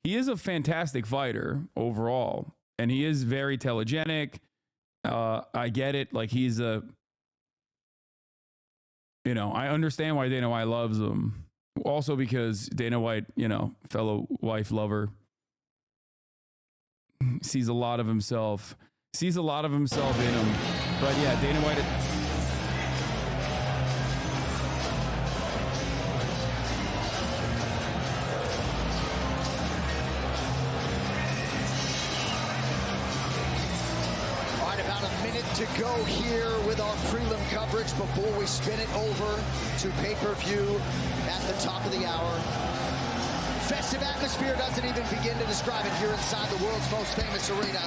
he is a fantastic fighter overall, and he is very telegenic. I get it. Like he's a, I understand why Dana White loves him. Also because Dana White, fellow wife lover, sees a lot of himself in him. But yeah, Dana White. To go here with our prelim coverage before we spin it over to pay-per-view at the top of the hour. Festive atmosphere doesn't even begin to describe it here inside the world's most famous arena.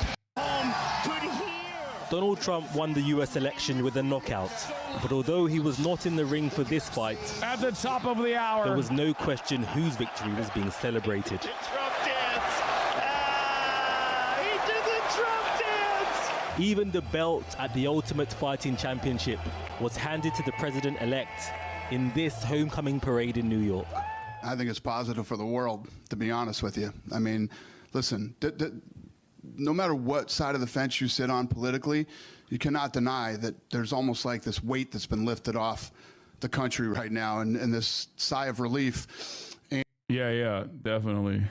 Donald Trump won the US election with a knockout, but although he was not in the ring for this fight, at the top of the hour, there was no question whose victory was being celebrated. Even the belt at the Ultimate Fighting Championship was handed to the president-elect in this homecoming parade in New York. I think it's positive for the world, to be honest with you. I mean, listen, no matter what side of the fence you sit on politically, you cannot deny that there's almost like this weight that's been lifted off the country right now, and this sigh of relief. Yeah, definitely.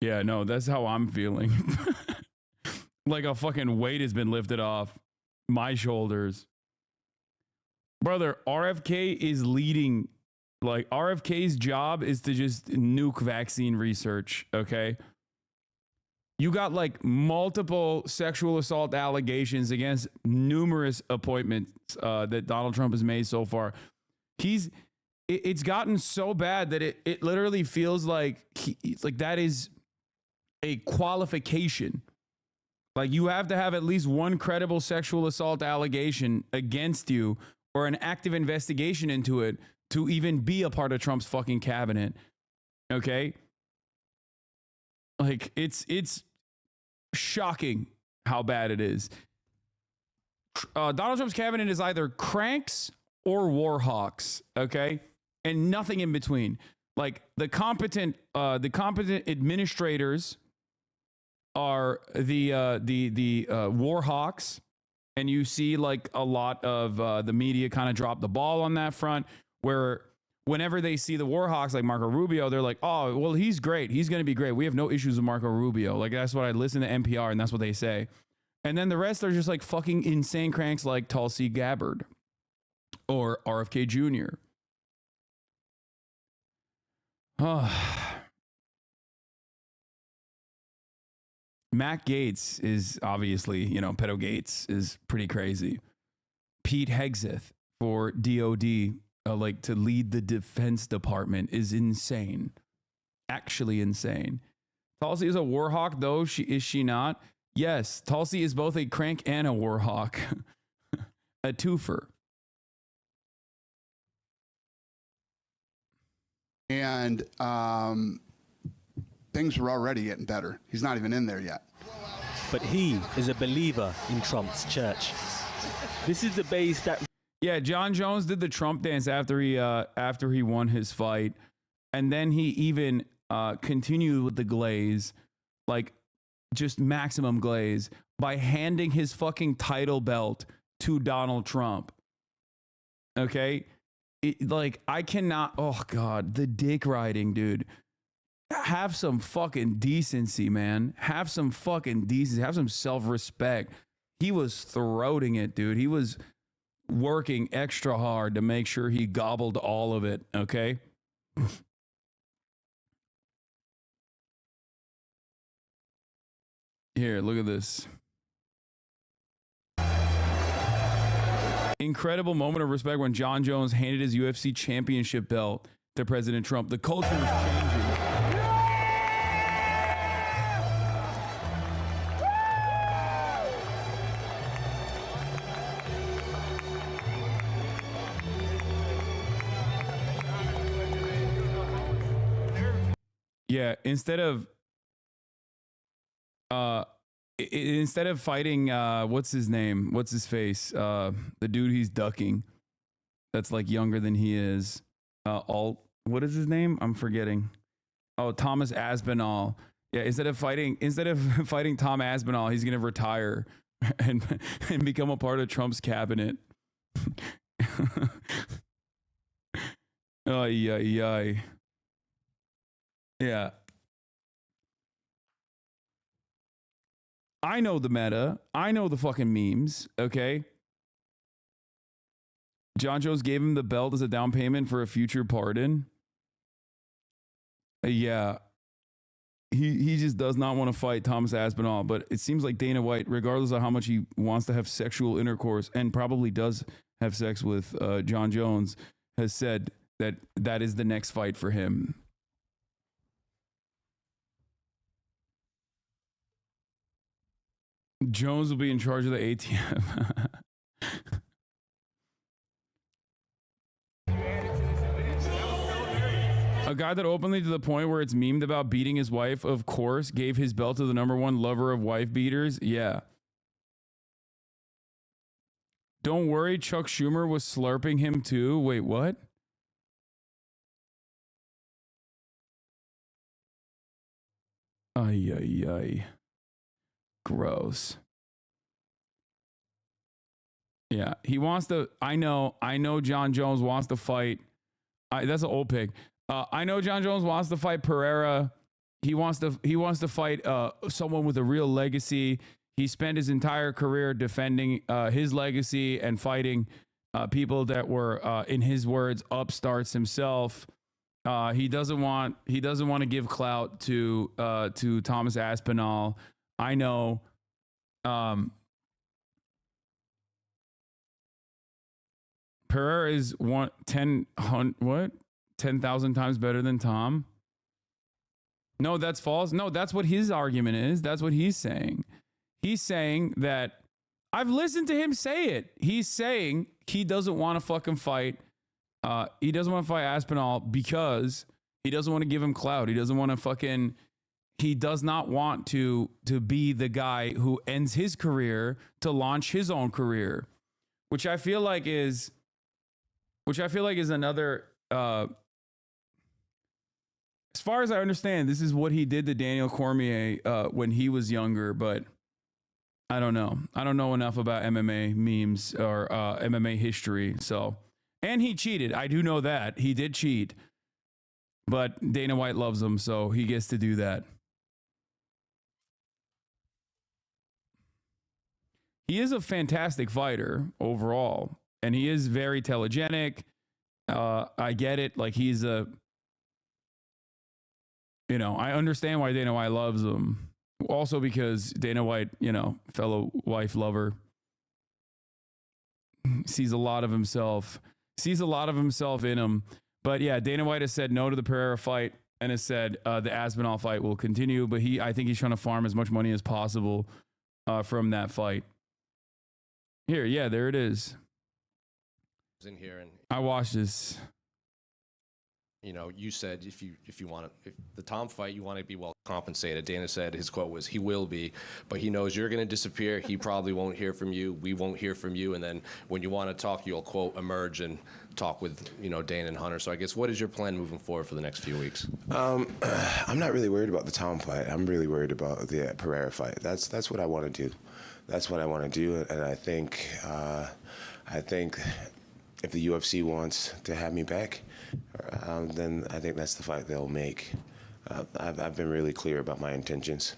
Yeah, no, that's how I'm feeling. Like a fucking weight has been lifted off my shoulders. Brother, RFK is leading. Like, RFK's job is to just nuke vaccine research, okay? You got like multiple sexual assault allegations against numerous appointments that Donald Trump has made so far. It's gotten so bad that it literally feels like that is a qualification. Like, you have to have at least one credible sexual assault allegation against you or an active investigation into it to even be a part of Trump's fucking cabinet. Okay? Like, it's shocking how bad it is. Donald Trump's cabinet is either cranks or war hawks, okay? And nothing in between. Like, the competent administrators are the war hawks, and you see like a lot of the media kind of drop the ball on that front, where whenever they see the war hawks like Marco Rubio, they're like, oh, well, he's great, he's going to be great, we have no issues with Marco Rubio. Like, that's what I listen to NPR, and that's what they say. And then the rest are just like fucking insane cranks like Tulsi Gabbard or RFK Jr. Matt Gaetz is obviously, Pedo Gates is pretty crazy. Pete Hegseth for DOD, like to lead the Defense Department, is insane. Actually insane. Tulsi is a war hawk, though. Is she not? Yes, Tulsi is both a crank and a war hawk. A twofer. And things were already getting better. He's not even in there yet. But he is a believer in Trump's church. This is the base that... Yeah, John Jones did the Trump dance after he won his fight. And then he even continued with the glaze, like just maximum glaze, by handing his fucking title belt to Donald Trump. Okay? I cannot... Oh, God. The dick riding, dude. Have some fucking decency, man. Have some fucking decency. Have some self-respect. He was throating it, dude. He was working extra hard to make sure he gobbled all of it, okay? Here, look at this. Incredible moment of respect when John Jones handed his UFC championship belt to President Trump. The culture is changing. Yeah, instead of fighting what's his name? What's his face? The dude he's ducking that's like younger than he is. What is his name? I'm forgetting. Oh, Thomas Aspinall. Yeah, instead of fighting Tom Aspinall, he's gonna retire and become a part of Trump's cabinet. Oh yeah. Yeah. I know the meta. I know the fucking memes. Okay. John Jones gave him the belt as a down payment for a future pardon. Yeah. He just does not want to fight Thomas Aspinall, but it seems like Dana White, regardless of how much he wants to have sexual intercourse and probably does have sex with John Jones, has said that that is the next fight for him. Jones will be in charge of the ATM. A guy that openly, to the point where it's memed about beating his wife, of course, gave his belt to the #1 lover of wife beaters. Yeah. Don't worry, Chuck Schumer was slurping him too. Wait, what? Ay, ay, ay. Gross. Yeah, he wants to. I know John Jones wants to fight. That's an old pig. I know John Jones wants to fight Pereira. He wants to fight someone with a real legacy. He spent his entire career defending his legacy and fighting people that were, in his words, upstarts himself. He doesn't want to give clout to Thomas Aspinall. I know. Pereira is 10,000 times better than Tom. No, that's false. No, that's what his argument is. That's what he's saying. He's saying that I've listened to him say it. He's saying he doesn't want to fucking fight. He doesn't want to fight Aspinall because he doesn't want to give him clout. He doesn't want to fucking. He does not want to be the guy who ends his career to launch his own career, which I feel like is another. As far as I understand, this is what he did to Daniel Cormier when he was younger, but I don't know. I don't know enough about MMA memes or MMA history. So, and he cheated. I do know that he did cheat, but Dana White loves him, so he gets to do that. He is a fantastic fighter overall, and he is very telegenic. I get it. Like he's a, I understand why Dana White loves him. Also because Dana White, fellow wife lover, sees a lot of himself in him. But yeah, Dana White has said no to the Pereira fight and has said the Aspinall fight will continue. But I think he's trying to farm as much money as possible from that fight. Here, yeah, there it is. In here, and I watched this. You said if the Tom fight, you want to be well compensated. Dana said his quote was, "He will be, but he knows you're going to disappear. He probably won't hear from you. We won't hear from you. And then when you want to talk, you'll quote emerge and talk with Dana and Hunter." So I guess what is your plan moving forward for the next few weeks? I'm not really worried about the Tom fight. I'm really worried about the Pereira fight. That's what I want to do. That's what I want to do, and I think if the UFC wants to have me back, then I think that's the fight they'll make. I've been really clear about my intentions.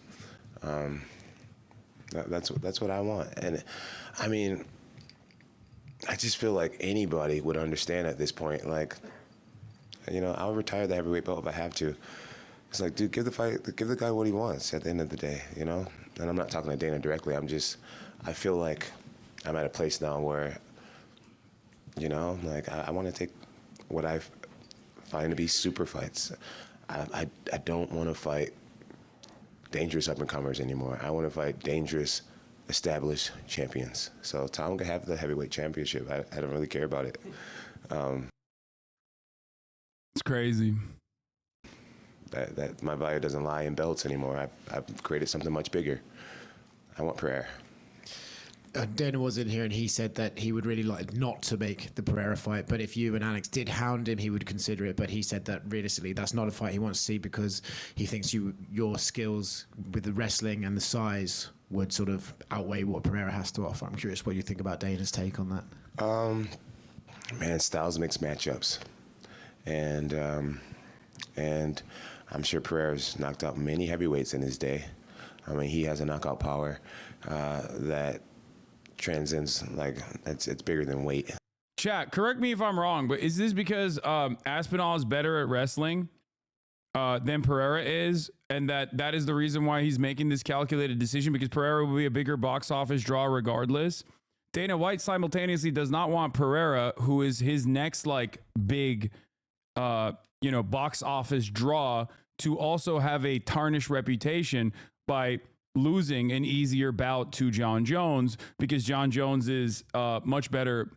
That's what I want, and I mean, I just feel like anybody would understand at this point. Like, I'll retire the heavyweight belt if I have to. It's like, dude, give the guy what he wants at the end of the day, And I'm not talking to Dana directly. I feel like I'm at a place now where, I want to take what I find to be super fights. I don't want to fight dangerous up-and-comers anymore. I want to fight dangerous, established champions. So Tom can have the heavyweight championship. I don't really care about it. It's crazy. That my value doesn't lie in belts anymore. I've created something much bigger. I want Pereira. Dana was in here and he said that he would really like not to make the Pereira fight, but if you and Alex did hound him, he would consider it. But he said that realistically, that's not a fight he wants to see because he thinks your skills with the wrestling and the size would sort of outweigh what Pereira has to offer. I'm curious what you think about Dana's take on that. Man, styles mix matchups, and I'm sure Pereira's knocked out many heavyweights in his day. I mean, he has a knockout power that transcends, like, it's bigger than weight. Chat, correct me if I'm wrong, but is this because Aspinall is better at wrestling than Pereira is, and that is the reason why he's making this calculated decision, because Pereira will be a bigger box office draw regardless? Dana White simultaneously does not want Pereira, who is his next like big box office draw, to also have a tarnished reputation by losing an easier bout to John Jones, because John Jones is much better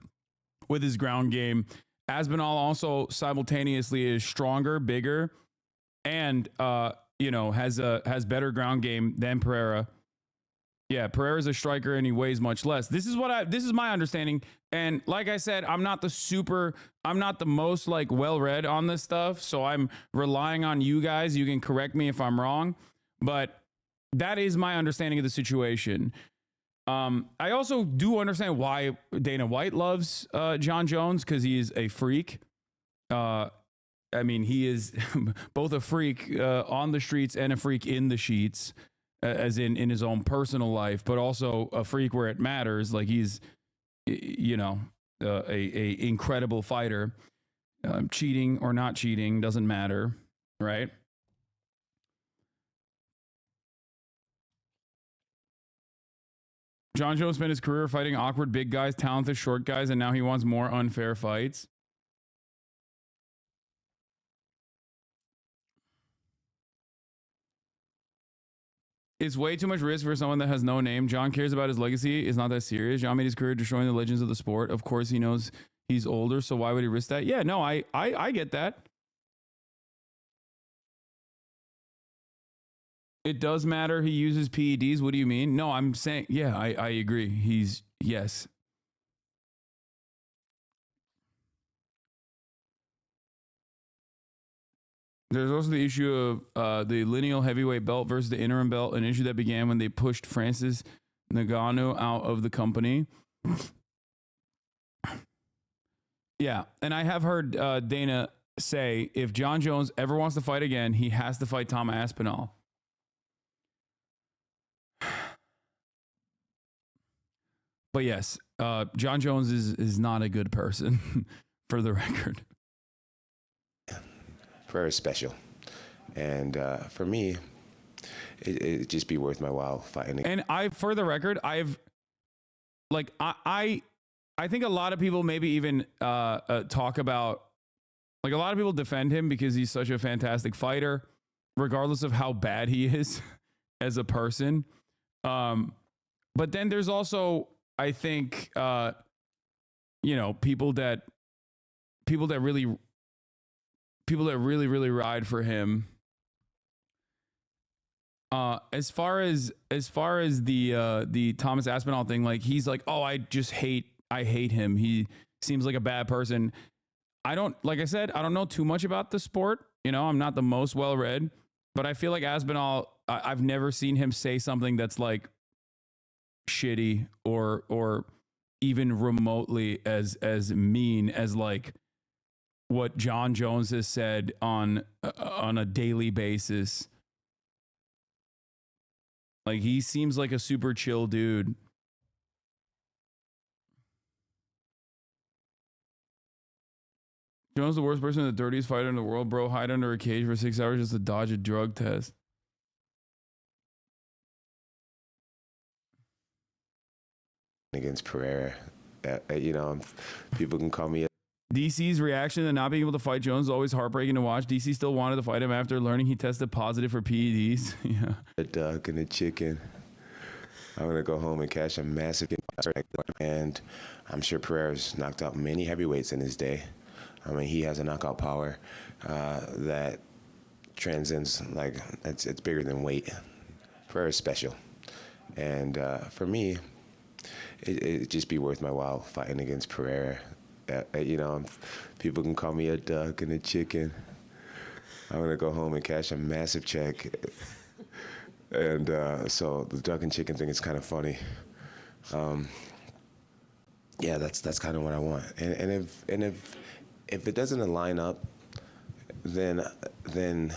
with his ground game. Aspinall also simultaneously is stronger, bigger, and has better ground game than Pereira. Yeah, Pereira's a striker and he weighs much less. This is my understanding. And like I said, I'm not the most like well-read on this stuff, so I'm relying on you guys. You can correct me if I'm wrong, but that is my understanding of the situation. I also do understand why Dana White loves John Jones, because he is a freak. I mean, he is both a freak on the streets and a freak in the sheets, as in his own personal life, but also a freak where it matters. Like, he's, a incredible fighter. Cheating or not cheating doesn't matter, right? John Jones spent his career fighting awkward big guys, talented short guys, and now he wants more unfair fights. It's way too much risk for someone that has no name. John cares about his legacy. It's not that serious. John made his career destroying the legends of the sport. Of course, he knows he's older, so why would he risk that? Yeah, no, I get that. It does matter. He uses PEDs. What do you mean? No, I'm saying, yeah, I agree. Yes. There's also the issue of the lineal heavyweight belt versus the interim belt, an issue that began when they pushed Francis Ngannou out of the company. Yeah, and I have heard Dana say if John Jones ever wants to fight again, he has to fight Tom Aspinall. But yes, John Jones is not a good person, for the record. Very special, and for me, it'd just be worth my while fighting. And for the record, I think a lot of people maybe even talk about, like, a lot of people defend him because he's such a fantastic fighter, regardless of how bad he is as a person. But then there's also, I think, people that really ride for him. As far as the Thomas Aspinall thing, like, he's like, oh, I hate him. He seems like a bad person. Like I said, I don't know too much about the sport. I'm not the most well read, but I feel like Aspinall, I've never seen him say something that's like shitty or even remotely as mean as like what John Jones has said on a daily basis. Like, he seems like a super chill dude. Jones is the worst person, the dirtiest fighter in the world, bro. Hide under a cage for 6 hours just to dodge a drug test. Against Pereira, people can call me. DC's reaction to not being able to fight Jones is always heartbreaking to watch. DC still wanted to fight him after learning he tested positive for PEDs. Yeah. The duck and the chicken. I'm gonna go home and cash a massive, and I'm sure Pereira's knocked out many heavyweights in his day. I mean, he has a knockout power that transcends, like, it's bigger than weight. Pereira's special, and for me, it'd just be worth my while fighting against Pereira. You know, people can call me a duck and a chicken. I'm gonna go home and cash a massive check. And so the duck and chicken thing is kind of funny. Yeah, that's kind of what I want. And if it doesn't line up, then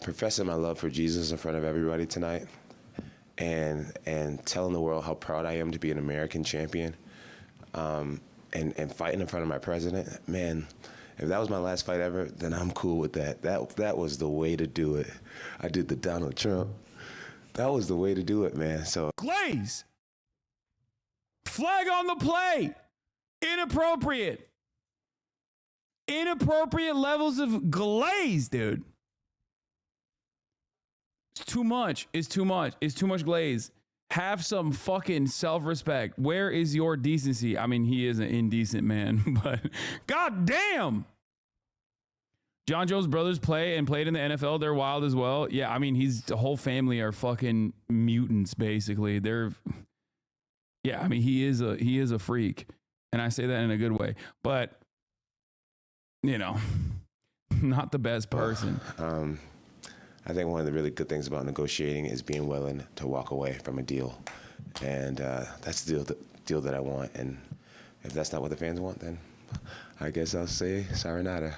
professing my love for Jesus in front of everybody tonight, and telling the world how proud I am to be an American champion, and fighting in front of my president, man. If that was my last fight ever, then I'm cool with that. That was the way to do it. I did the Donald Trump. That was the way to do it, man. So Glaze. Flag on the play. Inappropriate. Inappropriate levels of glaze, dude. It's too much. It's too much. It's too much glaze. Have some fucking self-respect. Where is your decency? I mean, he is an indecent man, but god damn. John Jones' brothers played in the NFL. They're wild as well. Yeah, I mean, the whole family are fucking mutants, basically. Yeah, I mean, he is a freak. And I say that in a good way. But, you know, not the best person. I think one of the really good things about negotiating is being willing to walk away from a deal. And that's the deal that I want. And if that's not what the fans want, then I guess I'll say sayonara.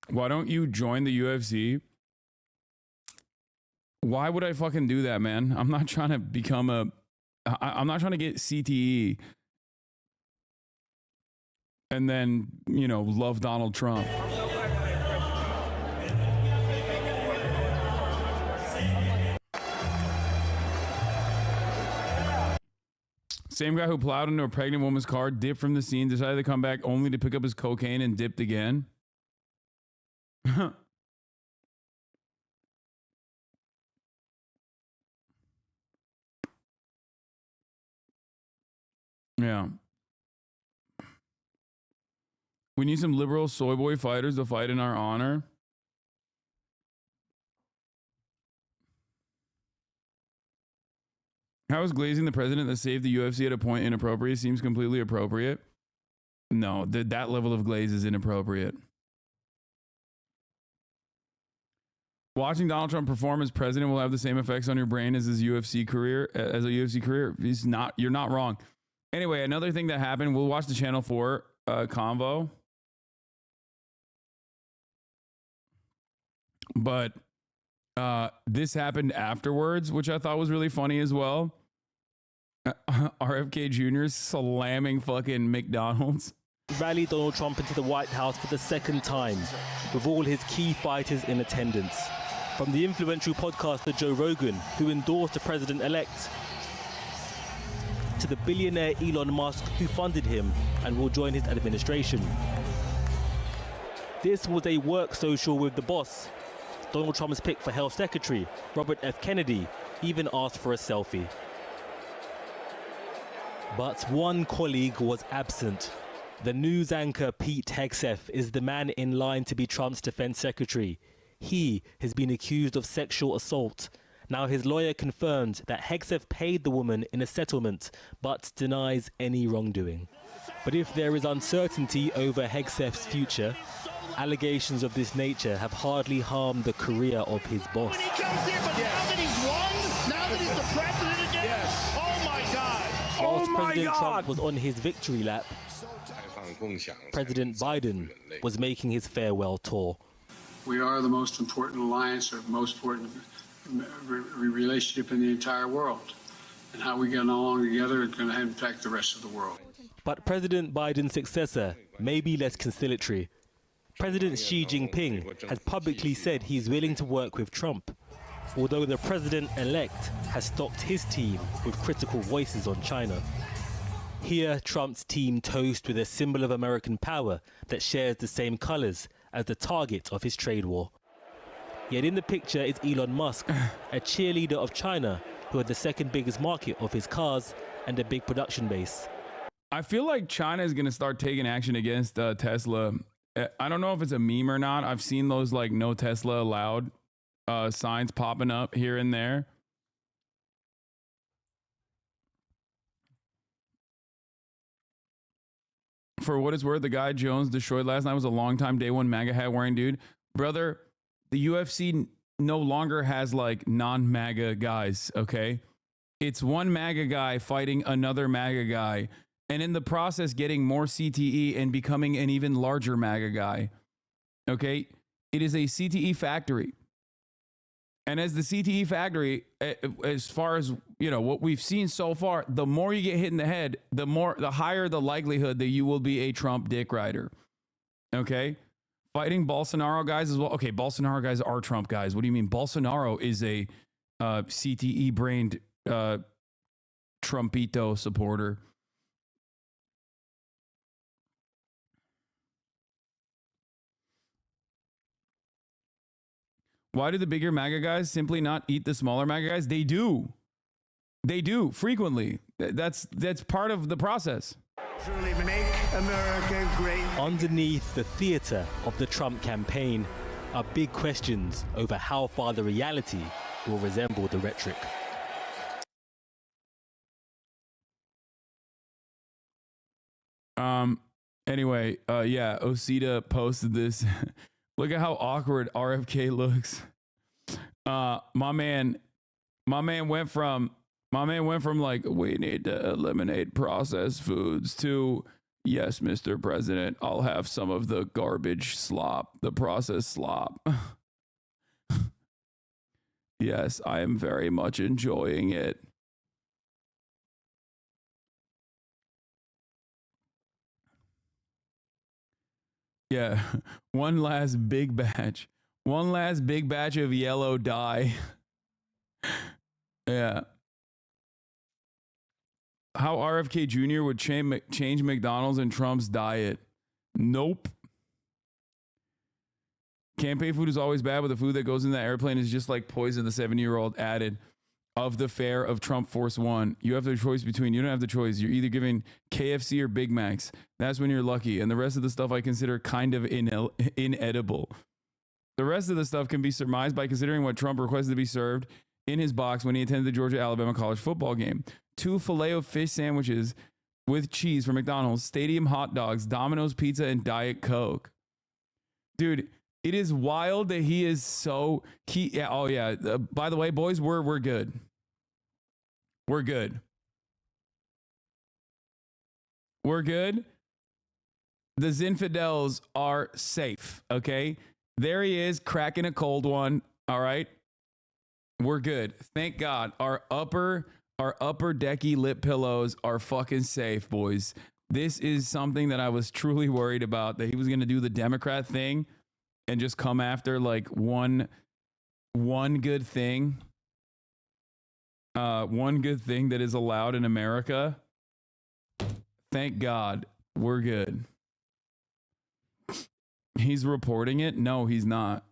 Why don't you join the UFC? Why would I fucking do that, man? I'm not trying to I'm not trying to get CTE and then, you know, love Donald Trump. Same guy who plowed into a pregnant woman's car, dipped from the scene, decided to come back only to pick up his cocaine and dipped again. Yeah. We need some liberal soy boy fighters to fight in our honor. How is glazing the president that saved the UFC at a point inappropriate? Seems completely appropriate. No, that level of glaze is inappropriate. Watching Donald Trump perform as president will have the same effects on your brain as his UFC career. You're not wrong. Anyway, another thing that happened, we'll watch the Channel 4 convo. But this happened afterwards, which I thought was really funny as well. RFK Jr. slamming fucking McDonald's. Rallied Donald Trump into the White House for the second time, with all his key fighters in attendance. From the influential podcaster Joe Rogan, who endorsed the president-elect, to the billionaire Elon Musk, who funded him and will join his administration. This was a work social with the boss. Donald Trump's pick for Health Secretary, Robert F. Kennedy, even asked for a selfie. But one colleague was absent. The news anchor Pete Hegseth is the man in line to be Trump's defense secretary. He has been accused of sexual assault. Now his lawyer confirmed that Hegseth paid the woman in a settlement, but denies any wrongdoing. But if there is uncertainty over Hegseth's future, allegations of this nature have hardly harmed the career of his boss. When he comes here, but now that he's won, now that he's the president again, oh my God. Whilst President Trump was on his victory lap, President Biden was making his farewell tour. We are the most important alliance or most important relationship in the entire world. And how we get along together is going to impact the rest of the world. But President Biden's successor may be less conciliatory. President Xi Jinping has publicly said he's willing to work with Trump, although the president-elect has stocked his team with critical voices on China. Here, Trump's team toast with a symbol of American power that shares the same colors as the target of his trade war. Yet in the picture is Elon Musk, a cheerleader of China, who had the second biggest market of his cars and a big production base. I feel like China is going to start taking action against Tesla. I don't know if it's a meme or not. I've seen those like no Tesla allowed signs popping up here and there. For what it's worth, the guy Jones destroyed last night was a longtime day one MAGA hat wearing dude. Brother, the UFC no longer has like non-MAGA guys, okay? It's one MAGA guy fighting another MAGA guy, and in the process getting more CTE and becoming an even larger MAGA guy, okay? It is a CTE factory. And as the CTE factory, as far as, you know, what we've seen so far, the more you get hit in the head, the higher the likelihood that you will be a Trump dick rider. Okay? Fighting Bolsonaro guys as well. Okay, Bolsonaro guys are Trump guys. What do you mean? Bolsonaro is a CTE brained Trumpito supporter. Why do the bigger MAGA guys simply not eat the smaller MAGA guys? They do. They do frequently. That's part of the process. Truly make America great. Underneath the theater of the Trump campaign are big questions over how far the reality will resemble the rhetoric. Anyway, yeah, Osita posted this. Look at how awkward RFK looks. My man went from like, we need to eliminate processed foods to, yes, Mr. President, I'll have some of the garbage slop, the processed slop. Yes, I am very much enjoying it. Yeah, one last big batch of yellow dye. Yeah. How RFK Jr. would change McDonald's and Trump's diet. Nope. Campaign food is always bad, but the food that goes in that airplane is just like poison, the 70-year-old added. Of the fare of Trump Force One, you have the choice between, you don't have the choice. You're either giving KFC or Big Macs. That's when you're lucky. And the rest of the stuff I consider kind of inedible. The rest of the stuff can be surmised by considering what Trump requested to be served in his box when he attended the Georgia-Alabama college football game. 2 Filet-O-Fish sandwiches with cheese from McDonald's, stadium hot dogs, Domino's pizza, and Diet Coke. Dude, it is wild that he is so... by the way, boys, we're good. We're good. We're good. The Zinfidels are safe, okay? There he is, cracking a cold one, all right? We're good. Thank God. Our upper decky lip pillows are fucking safe, boys. This is something that I was truly worried about, that he was going to do the Democrat thing and just come after like one good thing. One good thing that is allowed in America. Thank God we're good. He's reporting it? No, he's not.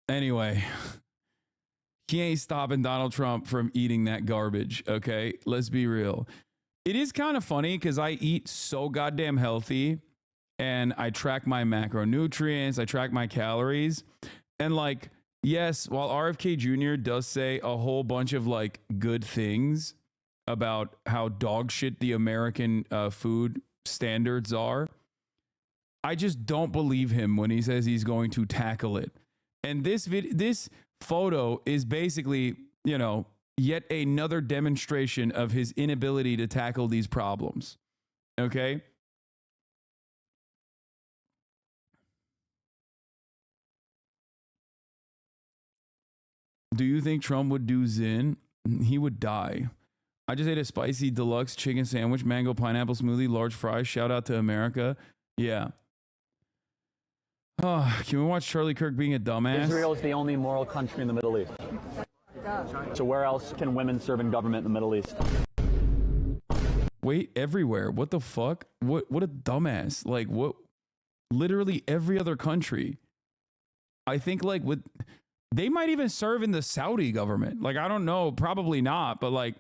Anyway, he ain't stopping Donald Trump from eating that garbage, okay? Let's be real. It is kind of funny because I eat so goddamn healthy and I track my macronutrients, I track my calories. And like, yes, while RFK Jr. does say a whole bunch of like good things about how dog shit the American food standards are, I just don't believe him when he says he's going to tackle it. And this photo is basically, you know, yet another demonstration of his inability to tackle these problems. Okay? Do you think Trump would do Zin? He would die. I just ate a spicy deluxe chicken sandwich, mango pineapple smoothie, large fries. Shout out to America. Yeah. Oh, can we watch Charlie Kirk being a dumbass? Israel is the only moral country in the Middle East. So where else can women serve in government in the Middle East? Wait, everywhere. What the fuck? What a dumbass. Like, what? Literally every other country. I think like they might even serve in the Saudi government. Like, I don't know, probably not, but like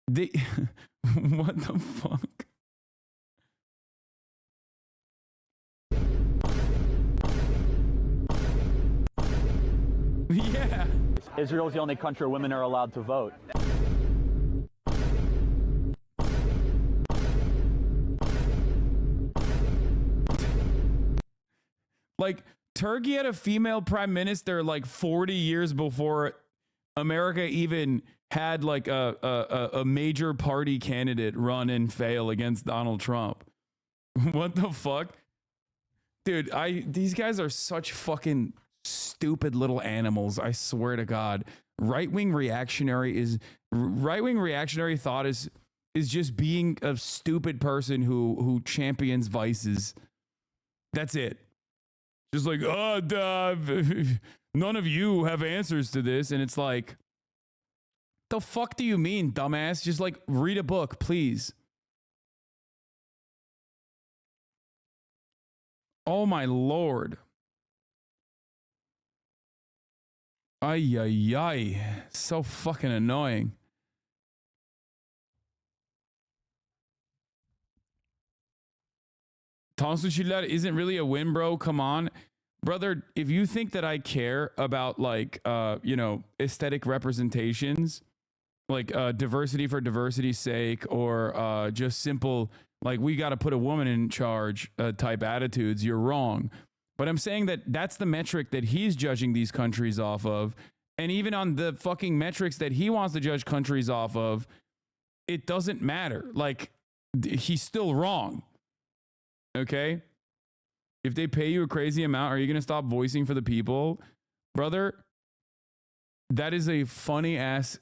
what the fuck? Yeah. Israel is the only country where women are allowed to vote. Like, Turkey had a female prime minister like 40 years before America even had like a major party candidate run and fail against Donald Trump. What the fuck? Dude, these guys are such fucking stupid little animals. I swear to God. Right-wing reactionary thought is just being a stupid person who champions vices. That's it. Just like, none of you have answers to this. And it's like, the fuck do you mean, dumbass? Just like read a book, please. Oh my Lord. Ay, ay, ay. So fucking annoying. Tansuchiler isn't really a win, bro. Come on. Brother, if you think that I care about like, aesthetic representations, like diversity for diversity's sake, or just simple, like we got to put a woman in charge type attitudes, you're wrong. But I'm saying that that's the metric that he's judging these countries off of. And even on the fucking metrics that he wants to judge countries off of, it doesn't matter. Like, he's still wrong. Okay? If they pay you a crazy amount, are you going to stop voicing for the people? Brother, that is a funny ass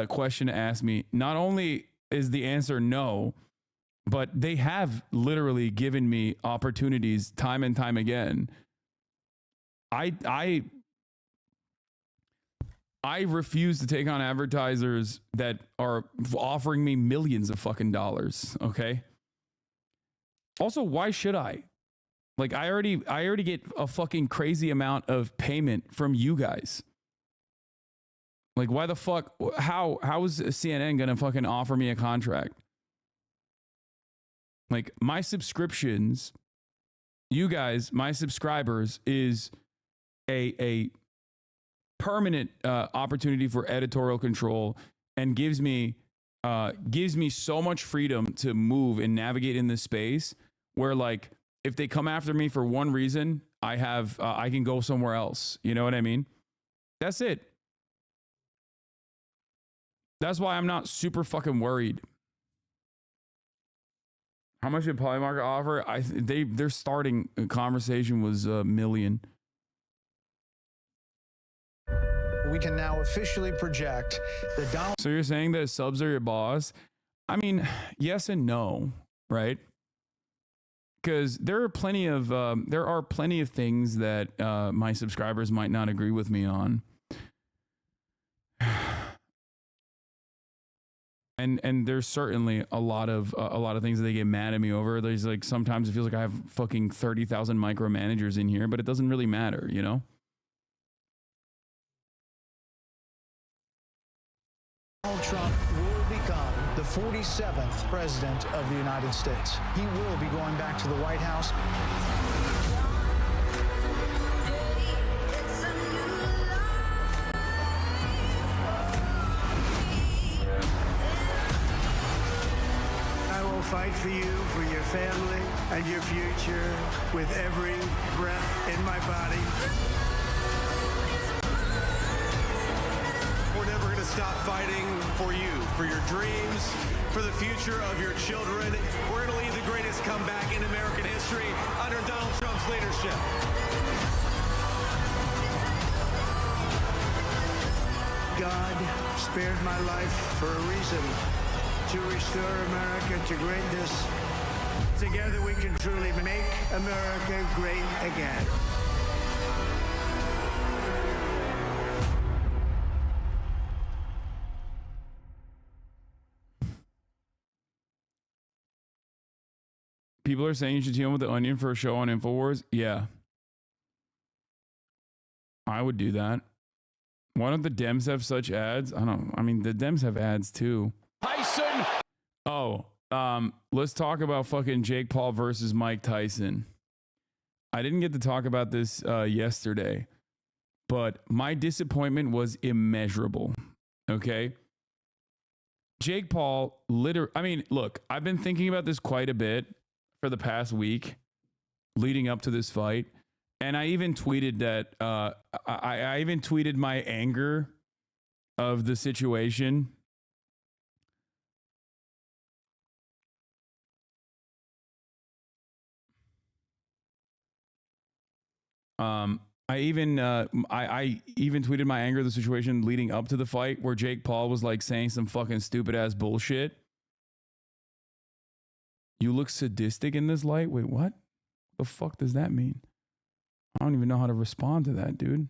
question to ask me. Not only is the answer no, but they have literally given me opportunities time and time again. I refuse to take on advertisers that are offering me millions of fucking dollars, okay? Also, why should I? Like, I already get a fucking crazy amount of payment from you guys. Like, why the fuck? How is CNN gonna fucking offer me a contract? Like, my subscriptions, you guys, my subscribers, is a permanent opportunity for editorial control, and gives me so much freedom to move and navigate in this space where, like, if they come after me for one reason, I can go somewhere else. You know what I mean? That's it. That's why I'm not super fucking worried. How much did Polymarket offer? Their starting conversation was $1 million. We can now officially project that Donald. So you're saying that subs are your boss? I mean, yes and no, right? Because there are plenty of things that my subscribers might not agree with me on. And there's certainly a lot of things that they get mad at me over. There's like, sometimes it feels like I have fucking 30,000 micromanagers in here, but it doesn't really matter, you know? Donald Trump will become the 47th president of the United States. He will be going back to the White House. I will fight for you, for your family, and your future with every breath in my body. We're never going to stop fighting for you, for your dreams, for the future of your children. We're going to lead the greatest comeback in American history under Donald Trump's leadership. God spared my life for a reason, to restore America to greatness. Together we can truly make America great again. People are saying you should team up with the Onion for a show on InfoWars. Yeah. I would do that. Why don't the Dems have such ads? I mean, the Dems have ads too. Tyson! Oh, let's talk about fucking Jake Paul versus Mike Tyson. I didn't get to talk about this yesterday, but my disappointment was immeasurable. Okay. Jake Paul, I mean, look, I've been thinking about this quite a bit for the past week leading up to this fight. And I even tweeted that, I even tweeted my anger of the situation. I even tweeted my anger of the situation leading up to the fight where Jake Paul was like saying some fucking stupid ass bullshit. You look sadistic in this light? Wait, what? The fuck does that mean? I don't even know how to respond to that, dude.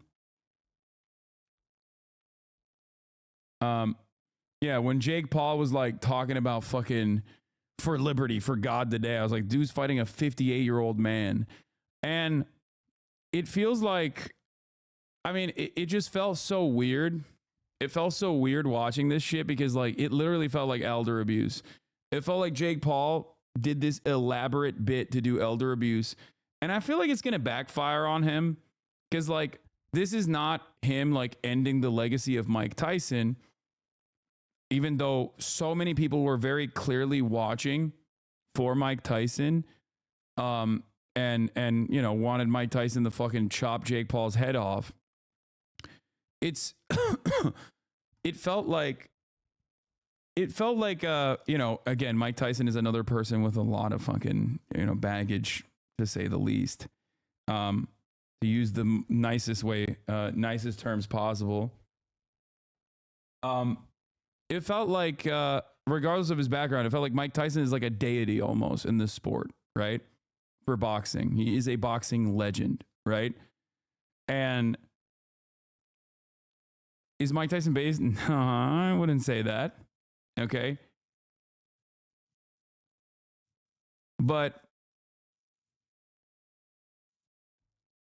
Yeah, when Jake Paul was like talking about fucking for liberty, for God today, I was like, dude's fighting a 58-year-old man. And it feels like, I mean, it just felt so weird. It felt so weird watching this shit because like it literally felt like elder abuse. It felt like Jake Paul did this elaborate bit to do elder abuse. And I feel like it's going to backfire on him because like this is not him like ending the legacy of Mike Tyson, even though so many people were very clearly watching for Mike Tyson. And you know, wanted Mike Tyson to fucking chop Jake Paul's head off. It felt like you know, again, Mike Tyson is another person with a lot of fucking, you know, baggage, to say the least. To use the nicest terms possible. It felt like, regardless of his background, it felt like Mike Tyson is like a deity almost in this sport, right? For boxing. He is a boxing legend, right? And is Mike Tyson based? No, I wouldn't say that. Okay. But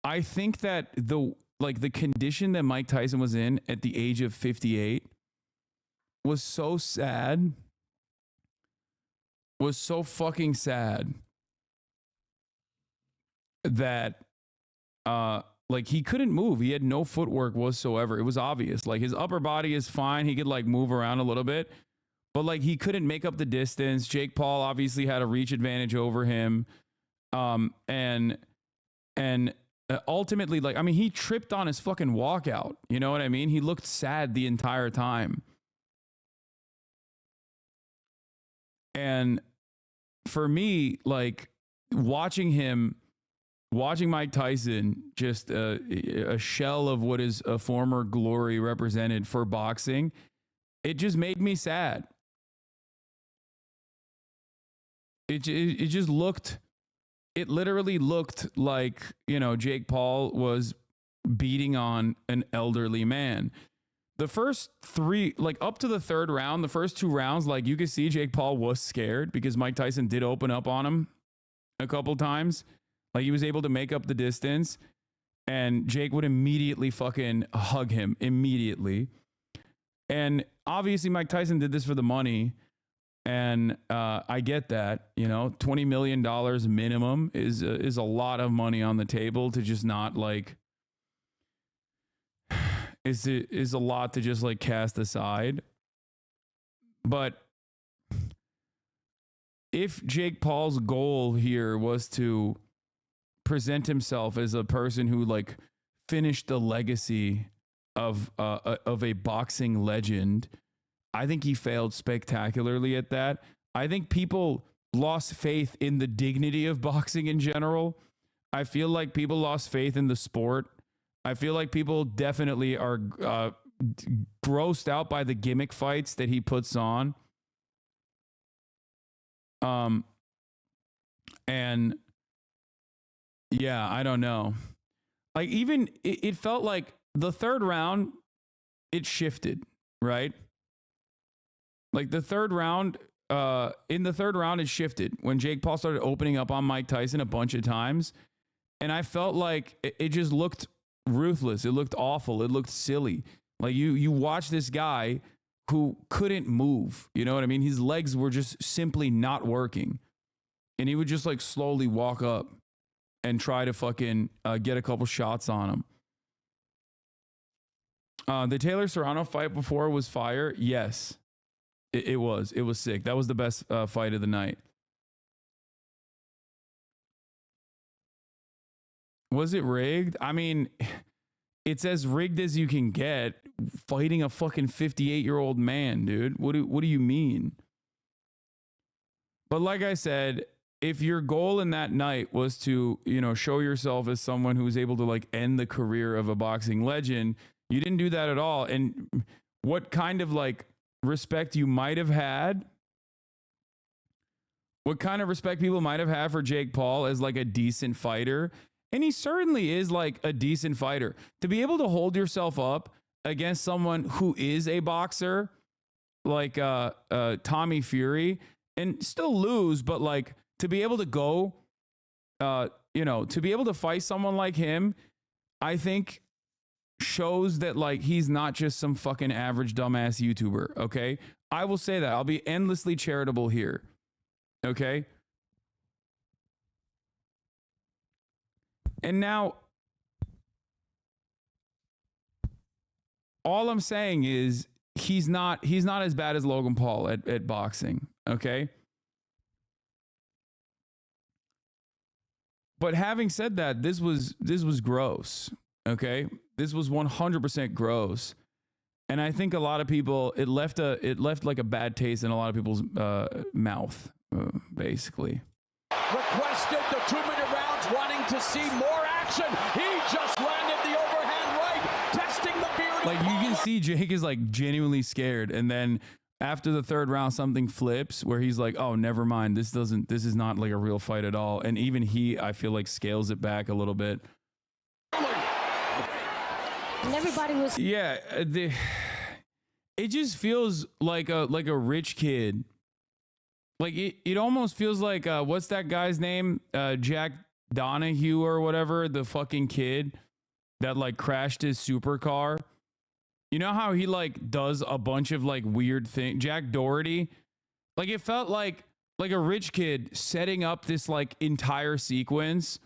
I think that the condition that Mike Tyson was in at the age of 58 was so sad. Was so fucking sad that like he couldn't move. He had no footwork whatsoever. It was obvious. Like his upper body is fine. He could like move around a little bit, but like he couldn't make up the distance. Jake Paul obviously had a reach advantage over him. And ultimately, like, I mean, he tripped on his fucking walkout. You know what I mean? He looked sad the entire time. And for me, like watching Mike Tyson, just a shell of what is a former glory represented for boxing, it just made me sad. It literally looked like, you know, Jake Paul was beating on an elderly man. The first three, like up to the third round, the first two rounds, like you could see Jake Paul was scared because Mike Tyson did open up on him a couple times. Like he was able to make up the distance and Jake would immediately fucking hug him immediately. And obviously Mike Tyson did this for the money. And I get that, you know, $20 million minimum is a lot of money on the table to just not like, is a lot to just like cast aside. But if Jake Paul's goal here was to present himself as a person who like finished the legacy of a boxing legend, I think he failed spectacularly at that. I think people lost faith in the dignity of boxing in general. I feel like people lost faith in the sport. I feel like people definitely are grossed out by the gimmick fights that he puts on. And yeah, I don't know. Like even it felt like the third round, it shifted, right? Like the third round, in the third round, it shifted when Jake Paul started opening up on Mike Tyson a bunch of times. And I felt like it just looked ruthless. It looked awful. It looked silly. Like you watch this guy who couldn't move. You know what I mean? His legs were just simply not working. And he would just like slowly walk up and try to fucking get a couple shots on him. The Taylor Serrano fight before was fire. Yes, it was. It was sick. That was the best fight of the night. Was it rigged? I mean, it's as rigged as you can get fighting a fucking 58-year-old man, dude. What do you mean? But like I said, if your goal in that night was to, you know, show yourself as someone who's able to like end the career of a boxing legend, you didn't do that at all. And what kind of like respect you might have had, what kind of respect people might have had for Jake Paul as like a decent fighter. And he certainly is like a decent fighter. To be able to hold yourself up against someone who is a boxer like Tommy Fury and still lose, but like to be able to go, you know, to be able to fight someone like him, I think shows that like he's not just some fucking average dumbass YouTuber. Okay, I will say that. I'll be endlessly charitable here. Okay. And now, all I'm saying is he's not as bad as Logan Paul at boxing, okay? But having said that, this was gross, okay? This was 100% gross. And I think a lot of people, it left like a bad taste in a lot of people's mouth, basically. Requested the 2-minute rounds, wanting to see more action. He just landed the overhand right, testing the beard. Like you can see Jake is like genuinely scared. And then after the third round, something flips where he's like, oh, never mind. This is not like a real fight at all. And even he, I feel like, scales it back a little bit. And everybody was. Yeah. It just feels like a rich kid. Like it almost feels like what's that guy's name? Jack Donahue or whatever, the fucking kid that like crashed his supercar. You know how he like does a bunch of like weird things? Jack Doherty. Like it felt like a rich kid setting up this like entire sequence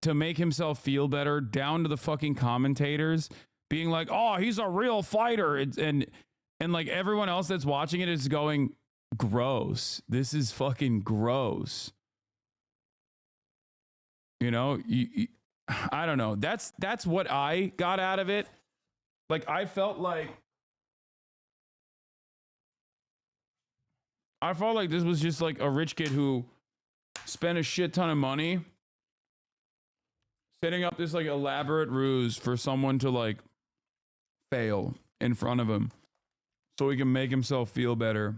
to make himself feel better, down to the fucking commentators being like, "Oh, he's a real fighter," and like everyone else that's watching it is going, gross. This is fucking gross. You know, I don't know. That's what I got out of it. Like I felt like this was just like a rich kid who spent a shit ton of money setting up this like elaborate ruse for someone to like fail in front of him so he can make himself feel better.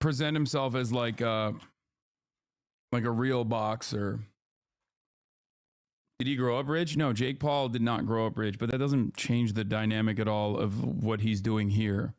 Present himself as like a real boxer. Did he grow up rich? No, Jake Paul did not grow up rich, but that doesn't change the dynamic at all of what he's doing here.